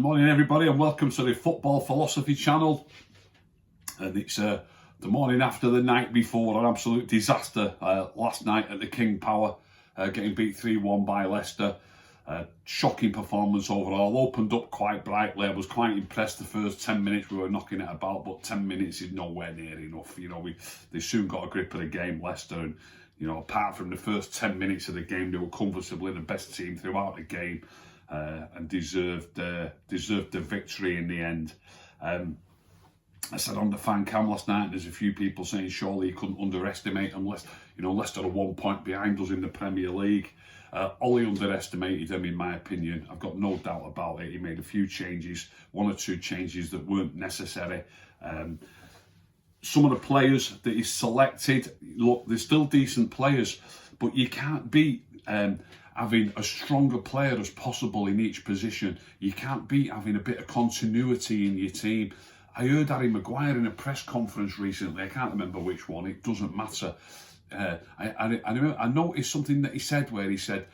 Morning everybody and welcome to the Football Philosophy channel. And it's the morning after the night before an absolute disaster last night at the King Power, getting beat 3-1 by Leicester. Shocking performance overall, opened up quite brightly. I was quite impressed the first 10 minutes we were knocking it about, but 10 minutes is nowhere near enough. They soon got a grip of the game, Leicester, and apart from the first 10 minutes of the game, they were comfortably the best team throughout the game. And deserved the victory in the end. I said on the fan cam last night, there's a few people saying surely you couldn't underestimate them. Leicester are 1 point behind us in the Premier League. Ole underestimated them, in my opinion. I've got no doubt about it. He made a few changes, one or two changes that weren't necessary. Some of the players that he selected, look, they're still decent players, but you can't beat having as strong a player as possible in each position. You can't beat having a bit of continuity in your team. I heard Harry Maguire in a press conference recently. I can't remember which one. It doesn't matter. I noticed something that he said where he said,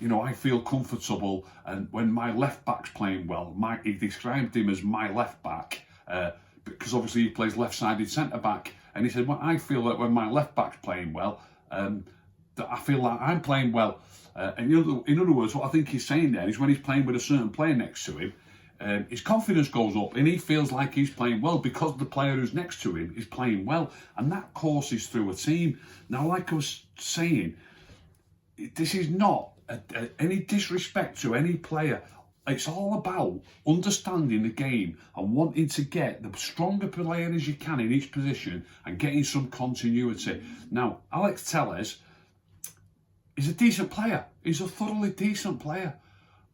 I feel comfortable, and when my left back's playing well, he described him as my left back because obviously he plays left-sided centre back, and he said, well, I feel that when my left back's playing well, that I feel like I'm playing well. And in other words, what I think he's saying there is when he's playing with a certain player next to him, his confidence goes up and he feels like he's playing well because the player who's next to him is playing well, and that courses through a team. Now, like I was saying, this is not any disrespect to any player. It's all about understanding the game and wanting to get the stronger player as you can in each position and getting some continuity. Now, Alex Telles, he's a decent player. He's a thoroughly decent player.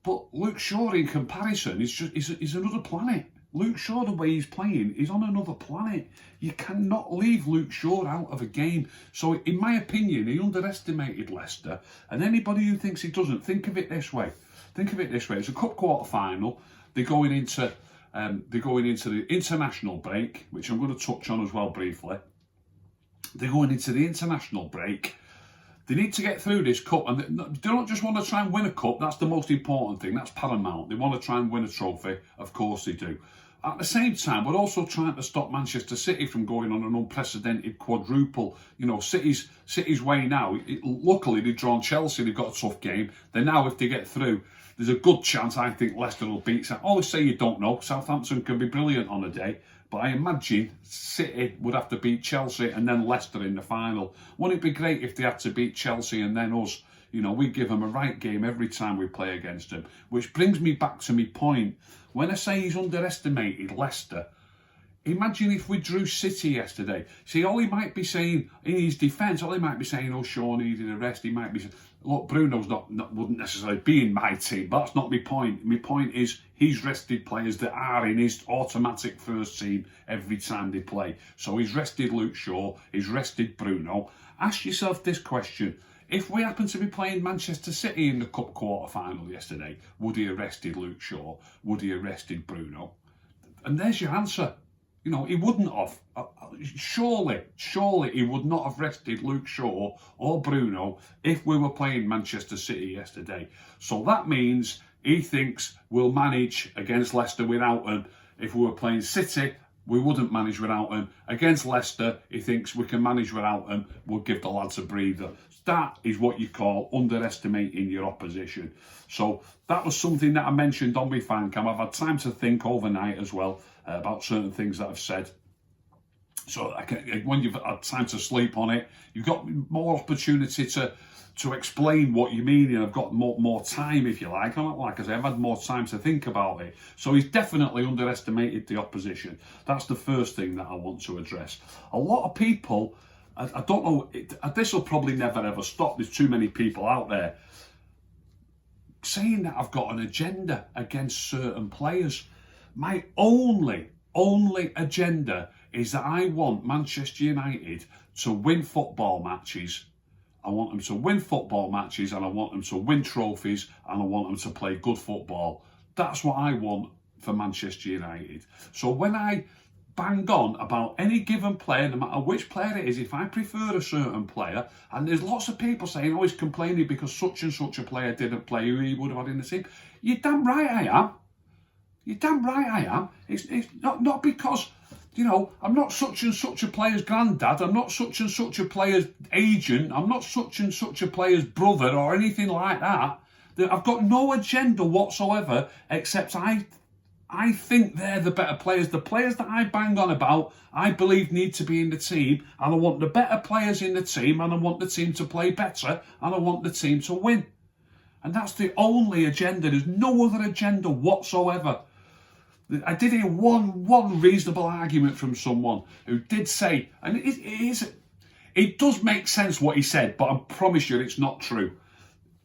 But Luke Shaw, in comparison, is another planet. Luke Shaw, the way he's playing, is on another planet. You cannot leave Luke Shaw out of a game. So, in my opinion, he underestimated Leicester. And anybody who thinks he doesn't, think of it this way. It's a cup quarter final. They're going into the international break, which I'm going to touch on as well briefly. They're going into the international break. They need to get through this cup, and they don't just want to try and win a cup. That's the most important thing. That's paramount. They want to try and win a trophy. Of course they do. At the same time, we're also trying to stop Manchester City from going on an unprecedented quadruple. City's way now. Luckily, they've drawn Chelsea. They've got a tough game. Then now, if they get through, there's a good chance I think Leicester will beat. I always say you don't know. Southampton can be brilliant on a day. But I imagine City would have to beat Chelsea and then Leicester in the final. Wouldn't it be great if they had to beat Chelsea and then us? We give them a right game every time we play against them. Which brings me back to my point. When I say he's underestimated Leicester, imagine if we drew City yesterday. See, all he might be saying in his defence, oh, Shaw needed a rest. He might be saying, look, Bruno's wouldn't necessarily be in my team, but that's not my point. My point is he's rested players that are in his automatic first team every time they play. So he's rested Luke Shaw, he's rested Bruno. Ask yourself this question. If we happen to be playing Manchester City in the cup quarter final yesterday, would he have rested Luke Shaw? Would he have rested Bruno? And there's your answer. He wouldn't have. Surely he would not have rested Luke Shaw or Bruno if we were playing Manchester City yesterday. So that means he thinks we'll manage against Leicester without him. If we were playing City, we wouldn't manage without him. Against Leicester, he thinks we can manage without him. We'll give the lads a breather. That is what you call underestimating your opposition. So that was something that I mentioned on my fan cam. I've had time to think overnight as well about certain things that I've said. So when you've had time to sleep on it, you've got more opportunity to explain what you mean, and I've got more time, if you like. Like I say, I've had more time to think about it. So he's definitely underestimated the opposition. That's the first thing that I want to address. A lot of people, I don't know, this will probably never ever stop. There's too many people out there saying that I've got an agenda against certain players. My only agenda is that I want Manchester United to win football matches. I want them to win football matches, and I want them to win trophies, and I want them to play good football. That's what I want for Manchester United. So when I bang on about any given player, no matter which player it is, if I prefer a certain player, and there's lots of people saying, oh, he's complaining because such and such a player didn't play who he would have had in the team. You're damn right I am. You're damn right I am. It's not because, you know, I'm not such and such a player's granddad, I'm not such and such a player's agent, I'm not such and such a player's brother or anything like that. I've got no agenda whatsoever, except I think they're the better players. The players that I bang on about, I believe need to be in the team, and I want the better players in the team, and I want the team to play better, and I want the team to win. And that's the only agenda. There's no other agenda whatsoever. I did hear one reasonable argument from someone who did say, and it does make sense what he said, but I promise you it's not true.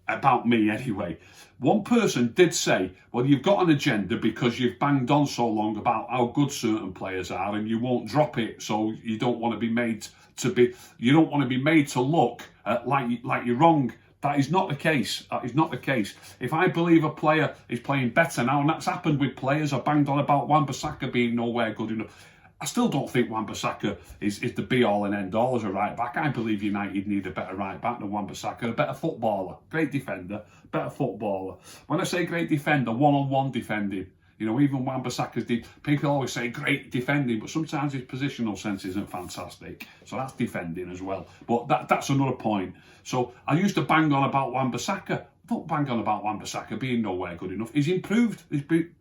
About me anyway. One person did say, well, you've got an agenda because you've banged on so long about how good certain players are and you won't drop it, so you don't want to be made to look like you're wrong. That is not the case. That is not the case. If I believe a player is playing better now, and that's happened with players, I banged on about Wan-Bissaka being nowhere good enough. I still don't think Wan-Bissaka is the be-all and end-all as a right-back. I believe United need a better right-back than Wan-Bissaka, a better footballer, great defender, better footballer. When I say great defender, one-on-one defending. You know, even Wan-Bissaka's people always say great defending, but sometimes his positional sense isn't fantastic. So that's defending as well. But that's another point. So I used to bang on about Wan-Bissaka. Don't bang on about Wan-Bissaka being nowhere good enough. He's improved.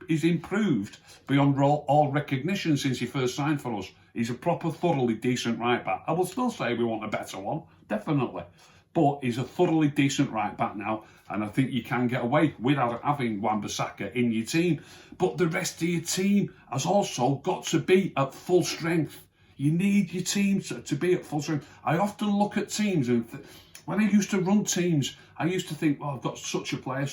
He's improved beyond all recognition since he first signed for us. He's a proper, thoroughly decent right back. I will still say we want a better one, definitely. But he's a thoroughly decent right back now, and I think you can get away without having Wan-Bissaka in your team. But the rest of your team has also got to be at full strength. You need your team to be at full strength. I often look at teams and when I used to run teams, I used to think, well, I've got such a player.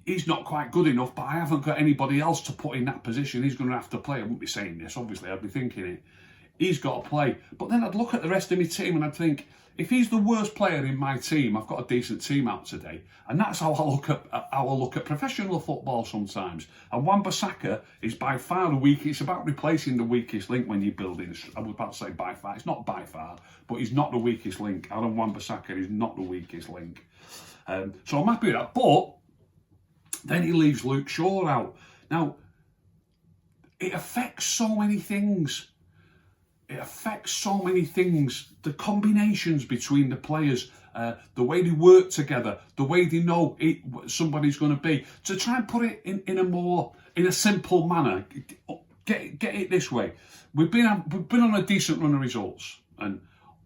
He's not quite good enough, but I haven't got anybody else to put in that position. He's going to have to play. I wouldn't be saying this, obviously, I'd be thinking it. He's got to play. But then I'd look at the rest of my team and I'd think, if he's the worst player in my team, I've got a decent team out today. And that's how I look at professional football sometimes. And Wan-Bissaka is by far the weakest. It's about replacing the weakest link when you're building. I was about to say by far. It's not by far, but he's not the weakest link. Aaron Wan-Bissaka is not the weakest link. So I'm happy with that. But then he leaves Luke Shaw out. Now, it affects so many things. It affects so many things. The combinations between the players, the way they work together, the way they know somebody's going to be. To try and put it in a simple manner, get it this way. We've been on a decent run of results, and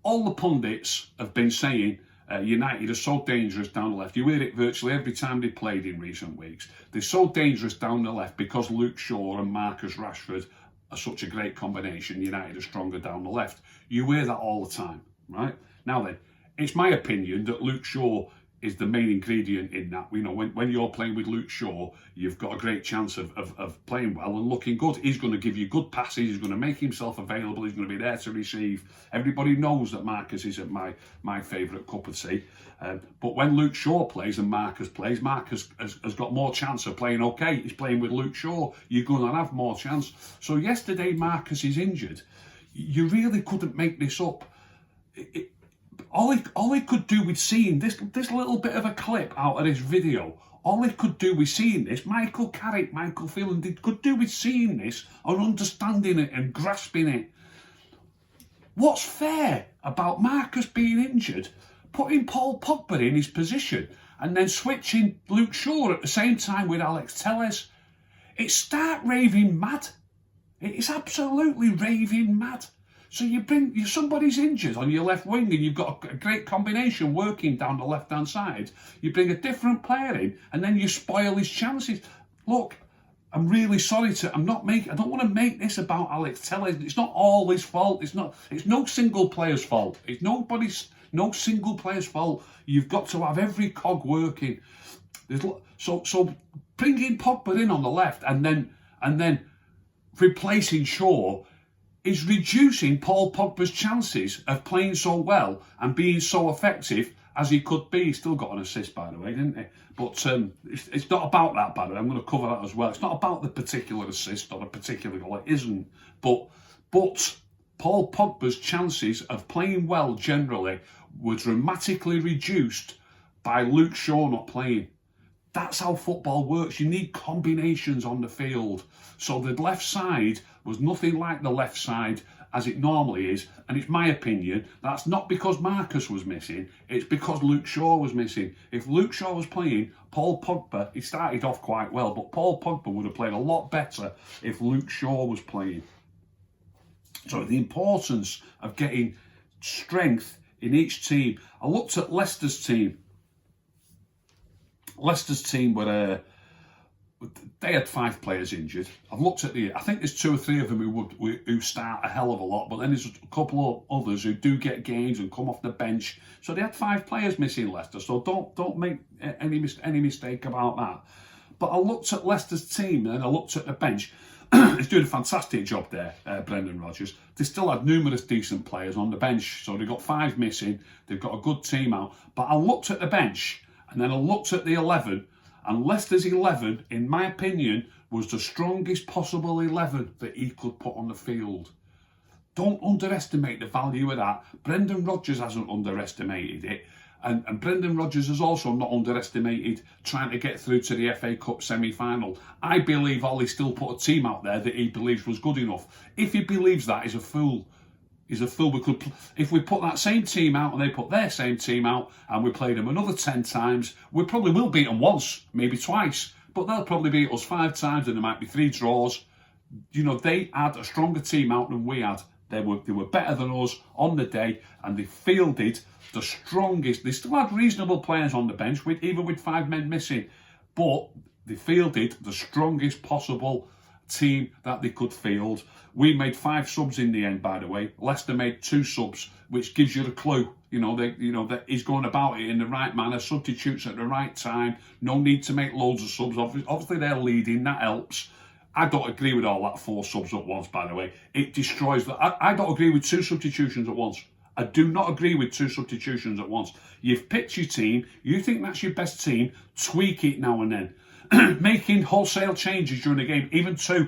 all the pundits have been saying United are so dangerous down the left. You hear it virtually every time they played in recent weeks. They're so dangerous down the left because Luke Shaw and Marcus Rashford are such a great combination. United are stronger down the left. You hear that all the time, right? Now then, it's my opinion that Luke Shaw is the main ingredient in that. You know, when you're playing with Luke Shaw, you've got a great chance of playing well and looking good. He's going to give you good passes. He's going to make himself available. He's going to be there to receive. Everybody knows that Marcus isn't my favourite cup of tea. But when Luke Shaw plays and Marcus plays, Marcus has got more chance of playing okay. He's playing with Luke Shaw. You're going to have more chance. So yesterday, Marcus is injured. You really couldn't make this up. All he could do with seeing this little bit of a clip out of this video, all he could do with seeing this, Michael Carrick, Michael Phelan, could do with seeing this and understanding it and grasping it. What's fair about Marcus being injured, putting Paul Pogba in his position and then switching Luke Shaw at the same time with Alex Telles? It's stark raving mad. It's absolutely raving mad. So somebody's injured on your left wing and you've got a great combination working down the left-hand side. You bring a different player in and then you spoil his chances. Look, I'm really sorry I don't want to make this about Alex Telles. It's not all his fault. It's no single player's fault. It's no single player's fault. You've got to have every cog working. So bringing Pogba in on the left and then replacing Shaw is reducing Paul Pogba's chances of playing so well and being so effective as he could be. He still got an assist, by the way, didn't he? But it's not about that, by the way. I'm going to cover that as well. It's not about the particular assist or the particular goal. It isn't. But Paul Pogba's chances of playing well generally were dramatically reduced by Luke Shaw not playing. That's how football works. You need combinations on the field. So the left side was nothing like the left side as it normally is. And it's my opinion, that's not because Marcus was missing, it's because Luke Shaw was missing. If Luke Shaw was playing, Paul Pogba, he started off quite well, but Paul Pogba would have played a lot better if Luke Shaw was playing. So the importance of getting strength in each team. I looked at Leicester's team. Leicester's team were they had 5 players injured. I've looked at I think there's 2 or 3 of them who start a hell of a lot, but then there's a couple of others who do get games and come off the bench. So they had 5 players missing, Leicester. So don't make any mistake about that. But I looked at Leicester's team and I looked at the bench. He's doing a fantastic job there, Brendan Rodgers. They still had numerous decent players on the bench, so they've got 5 missing. They've got a good team out. But I looked at the bench and then I looked at the 11. And Leicester's 11, in my opinion, was the strongest possible 11 that he could put on the field. Don't underestimate the value of that. Brendan Rodgers hasn't underestimated it. And Brendan Rodgers has also not underestimated trying to get through to the FA Cup semi-final. I believe Ollie still put a team out there that he believes was good enough. If he believes that, he's a fool. He's a fool. If we put that same team out and they put their same team out and we played them another 10 times, we probably will beat them once, maybe twice. But they'll probably beat us 5 times and there might be 3 draws. You know, they had a stronger team out than we had. They were better than us on the day and they fielded the strongest. They still had reasonable players on the bench, even with 5 men missing. But they fielded the strongest possible team that they could field. We made 5 subs in the end, by the way. Leicester made 2 subs, which gives you a clue. That he's going about it in the right manner, substitutes at the right time. No need to make loads of subs. Obviously, they're leading, that helps. I don't agree with all that 4 subs at once, by the way. It destroys I don't agree with 2 substitutions at once. I do not agree with 2 substitutions at once. You've picked your team. You think that's your best team. Tweak it now and then. Making wholesale changes during the game, even 2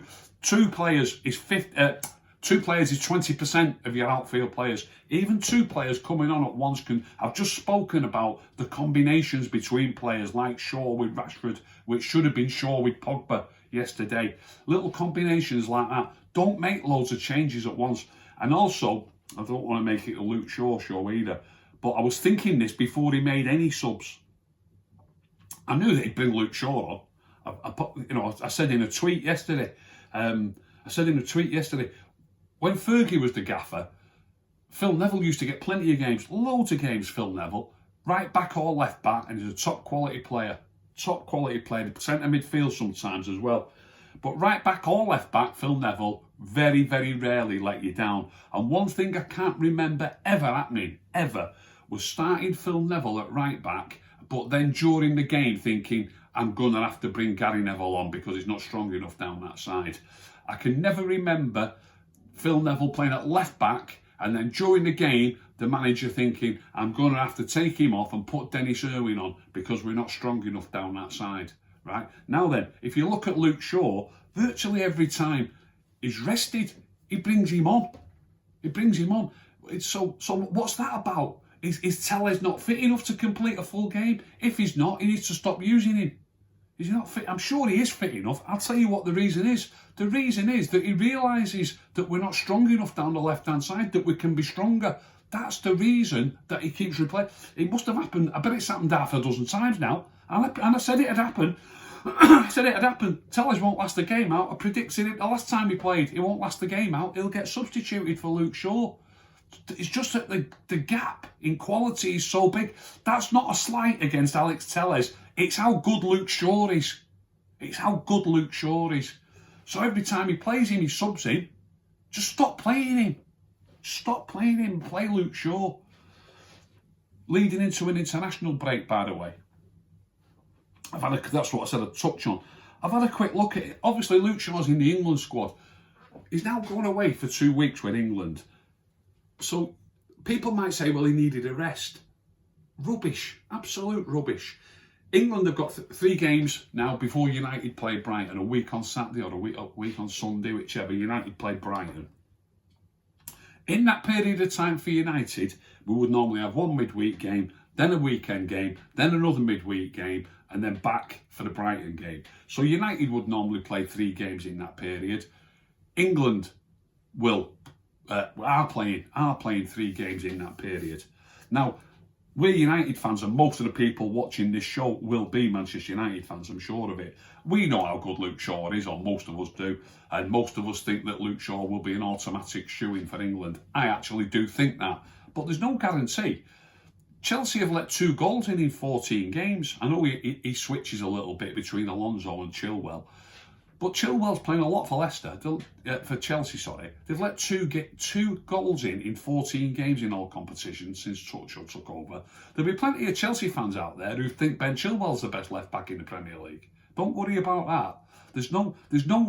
players is 2 players is 20% of your outfield players. Even 2 players coming on at once can. I've just spoken about the combinations between players like Shaw with Rashford, which should have been Shaw with Pogba yesterday. Little combinations like that. Don't make loads of changes at once. And also, I don't want to make it a Luke Shaw show either, but I was thinking this before he made any subs. I knew that he'd bring Luke Shaw on. I said in a tweet yesterday. When Fergie was the gaffer, Phil Neville used to get plenty of games, loads of games. Phil Neville, right back or left back, and he's a top quality player. Centre midfield sometimes as well. But right back or left back, Phil Neville very, very rarely let you down. And one thing I can't remember ever happening, was starting Phil Neville at right back, but then during the game thinking, I'm going to have to bring Gary Neville on because he's not strong enough down that side. I can never remember Phil Neville playing at left back and then during the game, the manager thinking, I'm going to have to take him off and put Dennis Irwin on because we're not strong enough down that side. Right? Now then, if you look at Luke Shaw, virtually every time he's rested, he brings him on. So what's that about? Is Tellez not fit enough to complete a full game? If he's not, he needs to stop using him. Is he not fit? I'm sure he is fit enough. I'll tell you what the reason is. The reason is that he realises that we're not strong enough down the left-hand side, that we can be stronger. That's the reason that he keeps replaying. It must have happened. I bet it's happened half a dozen times now. And I said it had happened. Tellez won't last the game out. I predicted it the last time he played. He won't last the game out. He'll get substituted for Luke Shaw. It's just that the gap in quality is so big. That's not a slight against Alex Tellez. It's how good Luke Shaw is. So every time he plays him, he subs in. Just stop playing him. Play Luke Shaw. Leading into an international break, by the way. That's what I said I'd touch on. I've had a quick look at it. Obviously, Luke Shaw's in the England squad. He's now going away for 2 weeks with England. So people might say, well, he needed a rest. Rubbish. Absolute rubbish. England have got 3 games now before United play Brighton, a week on Saturday or a week on Sunday, whichever. United play Brighton. In that period of time for United, we would normally have 1 midweek game, then a weekend game, then another midweek game, and then back for the Brighton game. So United would normally play 3 games in that period. England are playing 3 games in that period. Now, we're United fans, and most of the people watching this show will be Manchester United fans, I'm sure of it. We know how good Luke Shaw is, or most of us do, and most of us think that Luke Shaw will be an automatic shoo-in for England. I actually do think that, but there's no guarantee. Chelsea have let 2 goals in 14 games. I know he switches a little bit between Alonso and Chilwell, but Chilwell's playing a lot for Leicester, for Chelsea, sorry. They've let 2 goals in 14 games in all competitions since Tuchel took over. There'll be plenty of Chelsea fans out there who think Ben Chilwell's the best left back in the Premier League. Don't worry about that. There's no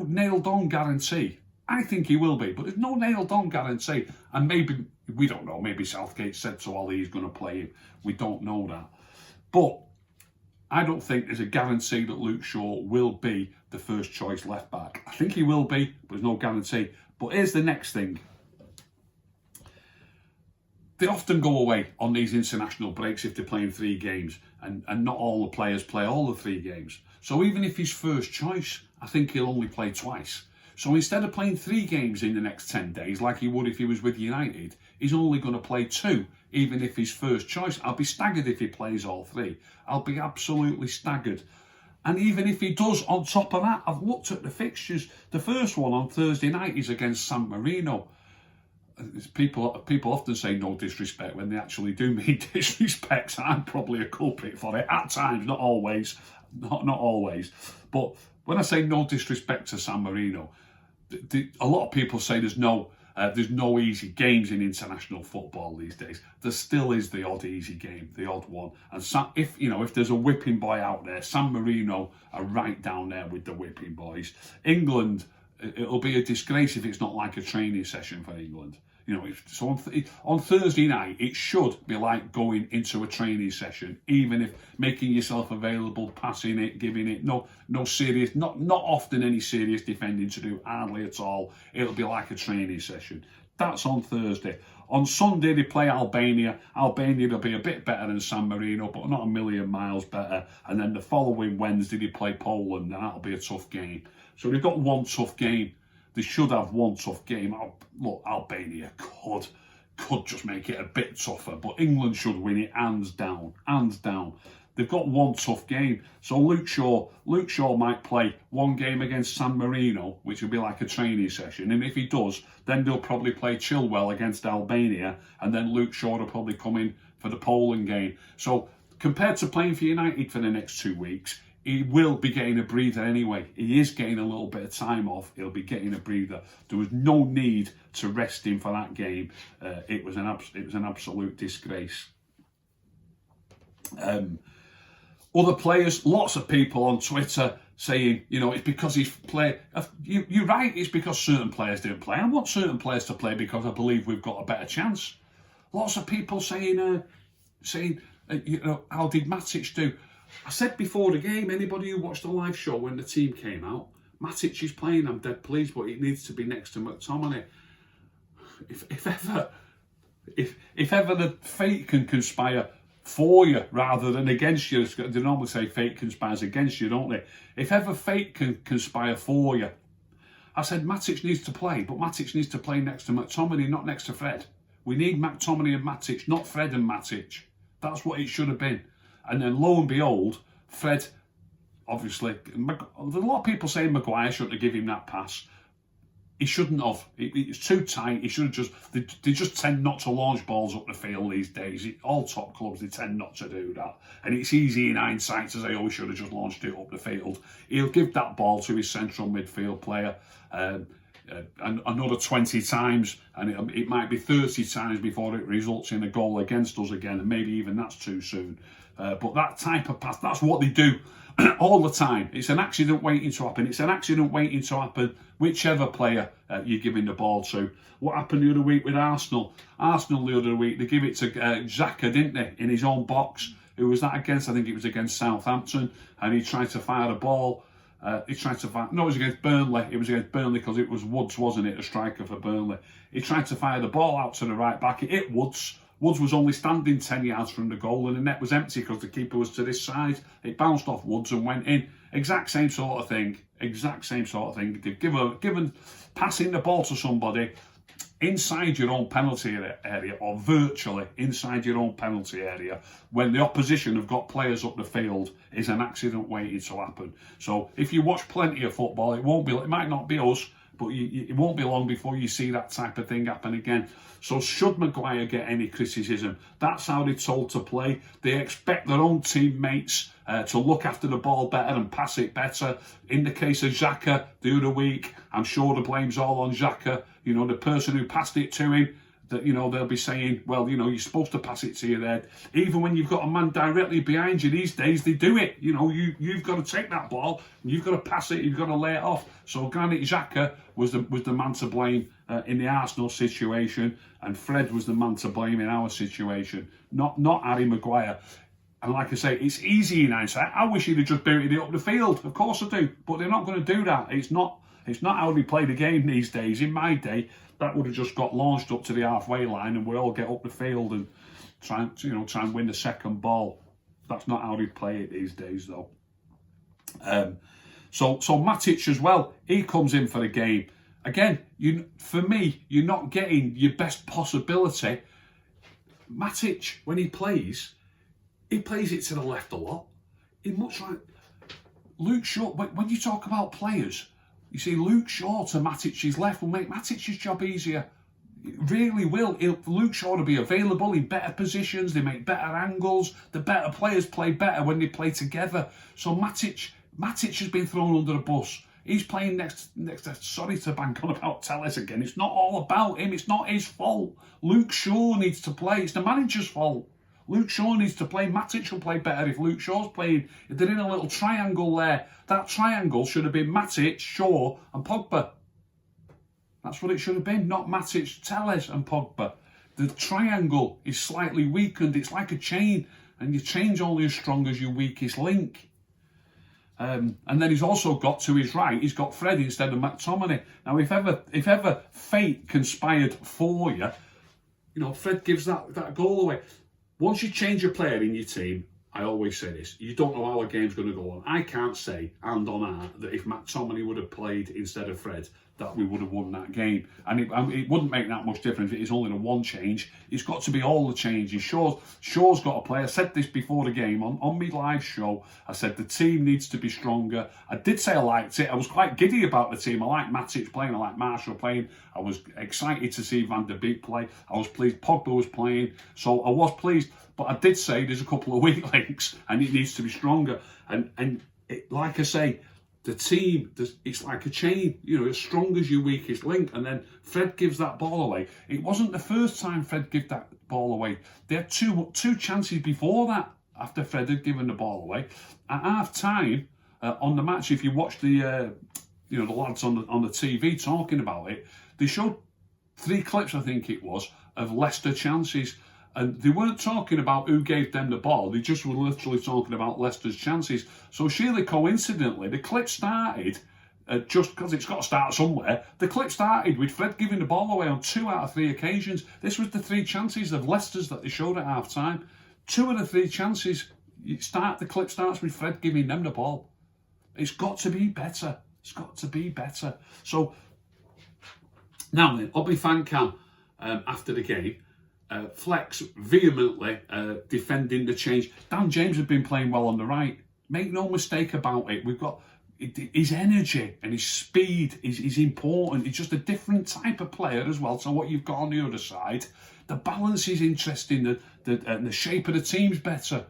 nailed-on guarantee. I think he will be, but there's no nailed-on guarantee. And maybe, we don't know, maybe Southgate said to Ole he's going to play him. We don't know that. But I don't think there's a guarantee that Luke Shaw will be the first choice left back. I think he will be, but there's no guarantee. But here's the next thing. They often go away on these international breaks if they're playing 3 games, and not all the players play all the 3 games. So even if he's first choice, I think he'll only play twice. So instead of playing 3 games in the next 10 days, like he would if he was with United, he's only going to play 2, even if he's first choice. I'll be staggered if he plays all 3. I'll be absolutely staggered. And even if he does, on top of that, I've looked at the fixtures. The first one on Thursday night is against San Marino. People often say no disrespect when they actually do mean disrespect. So I'm probably a culprit for it at times, not always. Not always. But when I say no disrespect to San Marino, a lot of people say there's no easy games in international football these days. There still is the odd easy game, the odd one. And if there's a whipping boy out there, San Marino are right down there with the whipping boys. England, it'll be a disgrace if it's not like a training session for England. So on Thursday night, it should be like going into a training session, even if making yourself available, passing it, giving it, no serious, not often any serious defending to do, hardly at all. It'll be like a training session. That's on Thursday. On Sunday, they play Albania. Albania will be a bit better than San Marino, but not a million miles better. And then the following Wednesday, they play Poland, and that'll be a tough game. So they've got one tough game. They should have one tough game. Look, Albania could just make it a bit tougher, but England should win it hands down. They've got one tough game. So Luke Shaw might play 1 game against San Marino, which will be like a training session. And if he does, then they'll probably play Chilwell against Albania, and then Luke Shaw will probably come in for the Poland game. So compared to playing for United for the next 2 weeks, he will be getting a breather anyway. He is getting a little bit of time off. He'll be getting a breather. There was no need to rest him for that game. It was an absolute disgrace. Other players, lots of people on Twitter saying, it's because he's played. You're right, it's because certain players didn't play. I want certain players to play because I believe we've got a better chance. Lots of people saying, how did Matic do? I said before the game, anybody who watched the live show when the team came out, Matic is playing, I'm dead pleased, but it needs to be next to McTominay. If ever the fate can conspire for you rather than against you, they normally say fate conspires against you, don't they? If ever fate can conspire for you, I said Matic needs to play, but Matic needs to play next to McTominay, not next to Fred. We need McTominay and Matic, not Fred and Matic. That's what it should have been. And then lo and behold, Fred, obviously, there's a lot of people saying Maguire shouldn't have given him that pass. He shouldn't have. It's too tight. He should have just. They just tend not to launch balls up the field these days. All top clubs, they tend not to do that. And it's easy in hindsight to say, oh, he should have just launched it up the field. He'll give that ball to his central midfield player and another 20 times, and it might be 30 times before it results in a goal against us again, and maybe even that's too soon. But that type of pass, that's what they do all the time. It's an accident waiting to happen. It's an accident waiting to happen, whichever player you're giving the ball to. What happened the other week with Arsenal? Arsenal the other week, they give it to Xhaka, didn't they, in his own box. Who was that against? I think it was against Southampton, and he tried to fire the ball. No, it was against Burnley. It was against Burnley because it was Woods, wasn't it, a striker for Burnley. He tried to fire the ball out to the right back. It hit Woods. Woods was only standing 10 yards from the goal and the net was empty because the keeper was to this side. It bounced off Woods and went in. Exact same sort of thing. Exact same sort of thing. They've given passing the ball to somebody inside your own penalty area, or virtually inside your own penalty area, when the opposition have got players up the field, is an accident waiting to happen. So if you watch plenty of football, it might not be us, but it won't be long before you see that type of thing happen again. So should Maguire get any criticism, that's how they're told to play. They expect their own teammates to look after the ball better and pass it better. In the case of Xhaka the other week, I'm sure the blame's all on Xhaka. You know, the person who passed it to him, that, you know, they'll be saying, well, you know, you're supposed to pass it to your head. Even when you've got a man directly behind you these days, they do it. You know, you've got to take that ball and you've got to pass it, you've got to lay it off. So Granit Xhaka was the man to blame in the Arsenal situation, and Fred was the man to blame in our situation, not Harry Maguire. And like I say, it's easy in hindsight. I wish he'd have just booted it up the field. Of course I do, but they're not going to do that. It's not how they play the game these days. In my day, that would have just got launched up to the halfway line and we'd all get up the field and try and win the second ball. That's not how they play it these days, though. So Matic as well, he comes in for the game. Again, for me, you're not getting your best possibility. Matic, when he plays it to the left a lot. He much like Luke Shaw. When you talk about players, you see Luke Shaw to Matic's left will make Matic's job easier. It really will. Luke Shaw will be available in better positions. They make better angles. The better players play better when they play together. So Matic has been thrown under the bus. He's playing next to, sorry to bank on about Telles again. It's not all about him. It's not his fault. Luke Shaw needs to play. It's the manager's fault. Luke Shaw needs to play. Matic will play better if Luke Shaw's playing. If they're in a little triangle there, that triangle should have been Matic, Shaw and Pogba. That's what it should have been, not Matic, Telles and Pogba. The triangle is slightly weakened. It's like a chain, and your chain's only as strong as your weakest link. And then he's also got to his right, he's got Fred instead of McTominay. Now, if ever fate conspired for you, you know, Fred gives that goal away. Once you change a player in your team, I always say this, you don't know how a game's going to go on. I can't say, hand on heart, that if McTominay would have played instead of Fred, that we would have won that game. And it wouldn't make that much difference if it's only the one change. It's got to be all the changes. Shaw's got to play. I said this before the game on my live show. I said the team needs to be stronger. I did say I liked it. I was quite giddy about the team. I like Matic playing. I like Marshall playing. I was excited to see Van der Beek play. I was pleased Pogba was playing. So I was pleased. But I did say there's a couple of weak links and it needs to be stronger. And like I say, the team, it's like a chain, you know, as strong as your weakest link. And then Fred gives that ball away. It wasn't the first time Fred gave that ball away. They had two chances before that, after Fred had given the ball away. At half time on the match, if you watch the lads on the TV talking about it, they showed 3 clips, I think it was, of Leicester chances. And they weren't talking about who gave them the ball. They just were literally talking about Leicester's chances. So surely coincidentally, the clip started, just because it's got to start somewhere, the clip started with Fred giving the ball away on 2 out of 3 occasions. This was the 3 chances of Leicester's that they showed at half time. 2 of the 3 chances, the clip starts with Fred giving them the ball. It's got to be better. It's got to be better. So, now then, Obi Fan Cam, after the game, Flex vehemently defending the change. Dan James has been playing well on the right. Make no mistake about it. We've got his energy and his speed is important. He's just a different type of player as well. So what you've got on the other side, the balance is interesting. The shape of the team's better.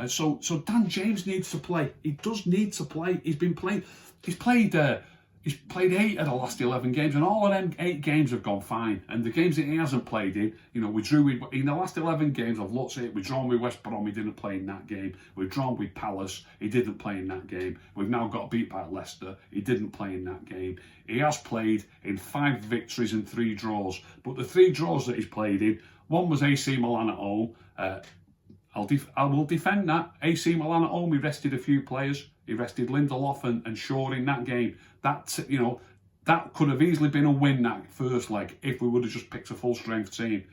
So Dan James needs to play. He does need to play. He's been playing. He's played 8 of the last 11 games, and all of them 8 games have gone fine. And the games that he hasn't played in, you know, we drew in the last 11 games. I've looked at it. We've drawn with West Brom. He didn't play in that game. We've drawn with Palace. He didn't play in that game. We've now got beat by Leicester. He didn't play in that game. He has played in 5 victories and 3 draws. But the 3 draws that he's played in, one was AC Milan at home. I will defend that. AC Milan at home, he rested a few players. He rested Lindelof and Shaw in that game. That could have easily been a win, that first leg, if we would have just picked a full-strength team.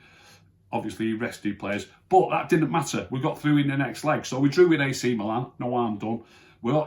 Obviously, he rested players, but that didn't matter. We got through in the next leg. So we drew with AC Milan, no harm done.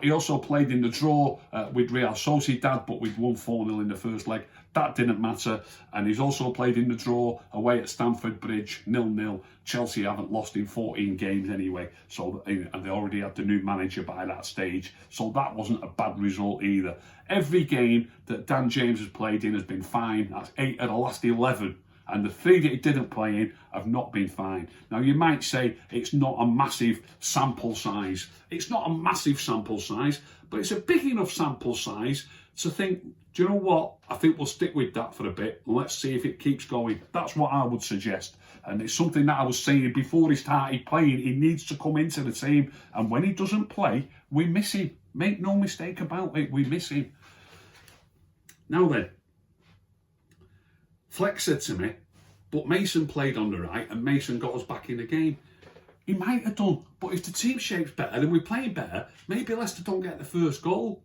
He also played in the draw with Real Sociedad, but we'd won 4-0 in the first leg. That didn't matter. And he's also played in the draw away at Stamford Bridge, 0-0. Chelsea haven't lost in 14 games anyway, so and they already had the new manager by that stage. So that wasn't a bad result either. Every game that Dan James has played in has been fine. That's 8 of the last 11. And the 3 that he didn't play in have not been fine. Now, you might say it's not a massive sample size. It's not a massive sample size, but it's a big enough sample size to think, do you know what? I think we'll stick with that for a bit. And let's see if it keeps going. That's what I would suggest. And it's something that I was saying before he started playing. He needs to come into the team. And when he doesn't play, we miss him. Make no mistake about it. We miss him. Now then. Fleck said to me, but Mason played on the right and Mason got us back in the game. He might have done, but if the team shape's better and we're playing better, maybe Leicester don't get the first goal.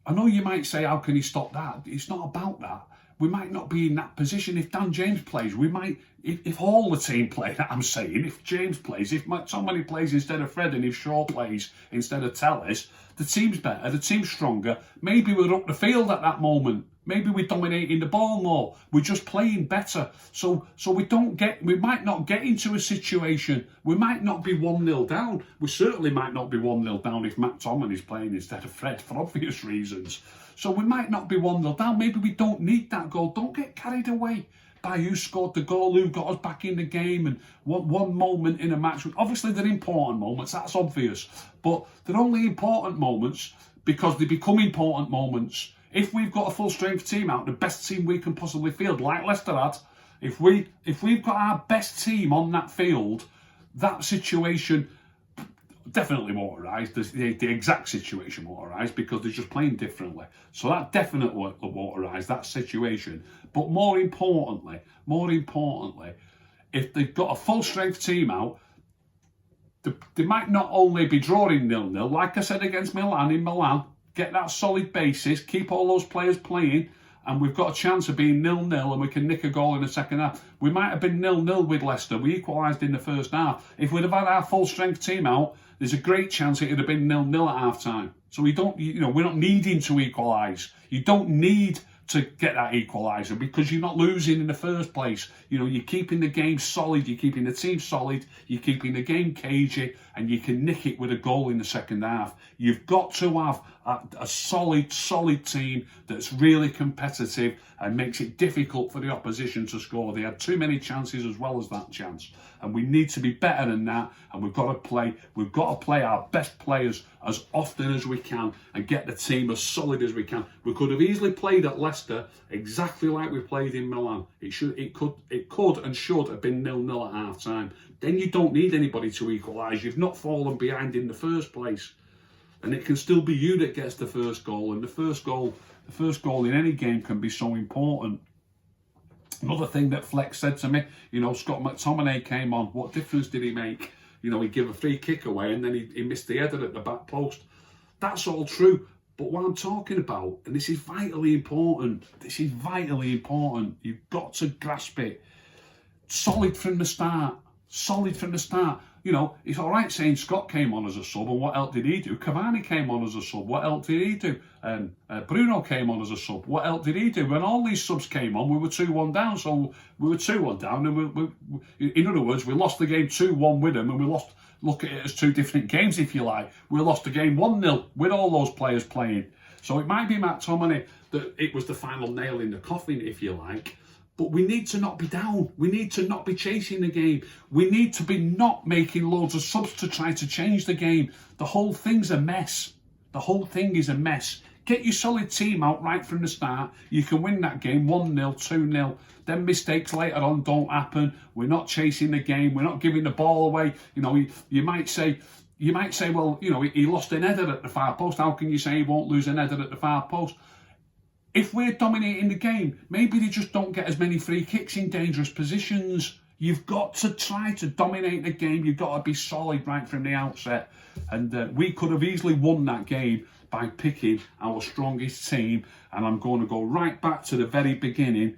I know you might say, how can he stop that? It's not about that. We might not be in that position. If Dan James plays, we might, if all the team play, that I'm saying, if James plays, if somebody plays instead of Fred and if Shaw plays instead of Telles, the team's better, the team's stronger. Maybe we're up the field at that moment. Maybe we're dominating the ball more. We're just playing better. So we might not get into a situation. We might not be 1-0 down. We certainly might not be 1-0 down if McTominay is playing instead of Fred for obvious reasons. So we might not be 1-0 down. Maybe we don't need that goal. Don't get carried away by who scored the goal, who got us back in the game, and one moment in a match. Obviously, they're important moments. That's obvious. But they're only important moments because they become important moments. If we've got a full strength team out, the best team we can possibly field, like Leicester had, if we've got our best team on that field, that situation definitely won't arise. The exact situation won't arise because they're just playing differently. So that definitely won't arise, that situation. But more importantly, if they've got a full strength team out, they might not only be drawing 0-0, like I said against Milan in Milan, get that solid basis, keep all those players playing, and we've got a chance of being 0-0 and we can nick a goal in the second half. We might have been 0-0 with Leicester. We equalised in the first half. If we'd have had our full strength team out, there's a great chance it would have been 0-0 at half time. So we're not needing to equalise. You don't need to get that equaliser because you're not losing in the first place. You're keeping the game solid, you're keeping the team solid, you're keeping the game cagey, and you can nick it with a goal in the second half. You've got to have a solid team that's really competitive and makes it difficult for the opposition to score. They had too many chances as well as that chance. And we need to be better than that, and we've got to play our best players as often as we can and get the team as solid as we can. We could have easily played at Leicester exactly like we played in Milan. It could and should have been 0-0 at half time. Then you don't need anybody to equalise. You've not fallen behind in the first place. And it can still be you that gets the first goal. And the first goal in any game can be so important. Another thing that Fleck said to me, Scott McTominay came on. What difference did he make? He gave a free kick away and then he missed the header at the back post. That's all true. But what I'm talking about, and this is vitally important, you've got to grasp it. Solid from the start. It's all right saying Scott came on as a sub, and what else did he do? Cavani came on as a sub, what else did he do? Bruno came on as a sub, what else did he do? When all these subs came on, we were 2-1 down, so we were 2-1 down, and in other words, we lost the game 2-1 with them, and look at it as two different games, if you like. We lost the game 1-0 with all those players playing. So it might be McTominay that it was the final nail in the coffin, if you like. But we need to not be down. We need to not be chasing the game. We need to be not making loads of subs to try to change the game. The whole thing's a mess. The whole thing is a mess. Get your solid team out right from the start. You can win that game 1-0, 2-0. Then mistakes later on don't happen. We're not chasing the game. We're not giving the ball away. You might say, well, he lost an header at the far post. How can you say he won't lose an header at the far post? If we're dominating the game, maybe they just don't get as many free kicks in dangerous positions. You've got to try to dominate the game. You've got to be solid right from the outset. And we could have easily won that game by picking our strongest team. And I'm going to go right back to the very beginning.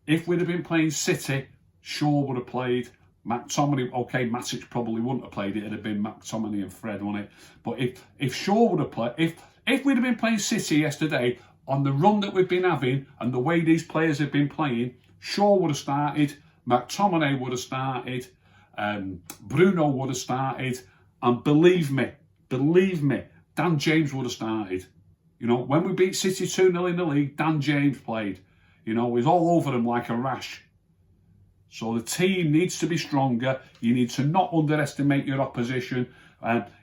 If we'd have been playing City, Shaw would have played. McTominay, okay, Matic probably wouldn't have played. It'd have been McTominay and Fred, wouldn't it? But if Shaw would have played, if we'd have been playing City yesterday on the run that we've been having and the way these players have been playing, Shaw would have started, McTominay would have started, Bruno would have started, and believe me, Dan James would have started. You know, when we beat City 2-0 in the league, Dan James played. You know, he's all over them like a rash. So the team needs to be stronger. You need to not underestimate your opposition.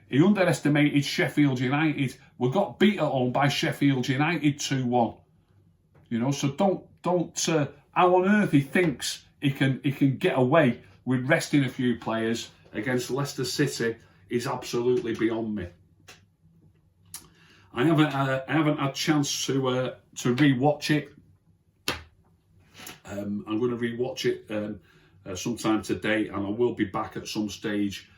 He underestimated Sheffield United. We got beat at home by Sheffield United 2-1. You know, so don't. How on earth he thinks he can get away with resting a few players against Leicester City is absolutely beyond me. I haven't had a chance to re-watch it. I'm going to re-watch it sometime today, and I will be back at some stage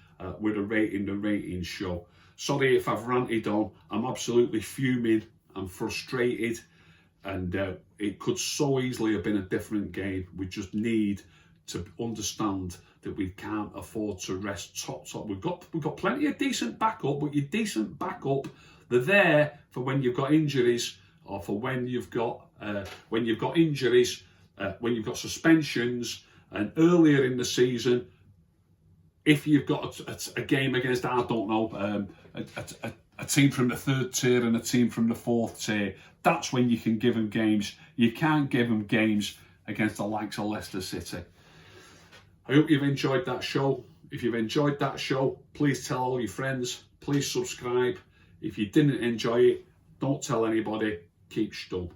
with the rating show. Sorry if I've ranted on. I'm absolutely fuming. I'm frustrated, and it could so easily have been a different game. We just need to understand that we can't afford to rest top. We've got plenty of decent backup, but your decent backup, they're there for when you've got injuries, or for when you've got injuries. When you've got suspensions, and earlier in the season, if you've got a game against, I don't know, a team from the third tier and a team from the fourth tier, that's when you can give them games. You can't give them games against the likes of Leicester City. I hope you've enjoyed that show. If you've enjoyed that show, please tell all your friends. Please subscribe. If you didn't enjoy it, don't tell anybody. Keep stum.